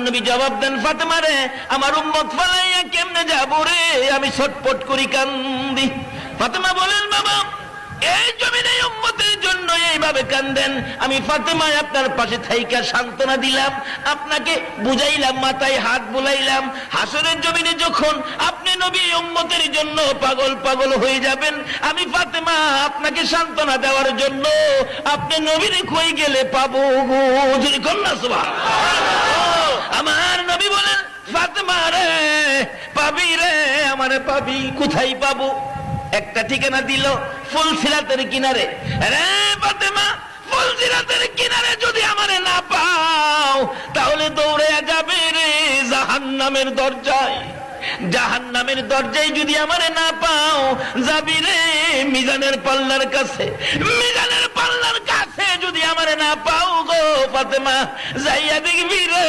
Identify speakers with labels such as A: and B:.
A: নবী জবাব দেন, ফাতেমা রে, আমার উম্মত ফালাইয়া কেমনে যাব রে, আমি ছটপট করি, কান্দি। ফাতেমা বলেন, বাবা এই জমিনে উম্মতের জন্য এইভাবে কান্দেন, আমি ফাতেমা আপনার পাশে থাইকা সান্ত্বনা দিলাম, আপনাকে বুঝাইলাম, মাথায় হাত বুলাইলাম। হাসরের জমিনে যখন আপনি নবী উম্মতের জন্য পাগল পাগল হয়ে যাবেন, আমি ফাতেমা আপনাকে সান্ত্বনা দেওয়ার জন্য আপনি নবীর কই গেলে পাবো গো, যদি কন্যা সুবহানাল্লাহ। আমার নবী বলেন, ফাতেমা রে, পাবি রে, আমারে পাবি। কোথায় পাবো? একটা ঠিকানা দিল, ফুলসিরাতের কিনারে। রে ফাতেমা, ফুলসিরাতের কিনারে যদি আমারে না পাও, তাহলে দৌড়ে যাবে রে জাহান্নামের দরজায়। জাহান্নামের দরজায় যদি আমারে না পাও, যাবি রে মিজানের পাল্লার কাছে। মিজানের পাল্লার কাছে যদি আমারে না পাও গো ফাতেমা, যাইয়া দেখবি রে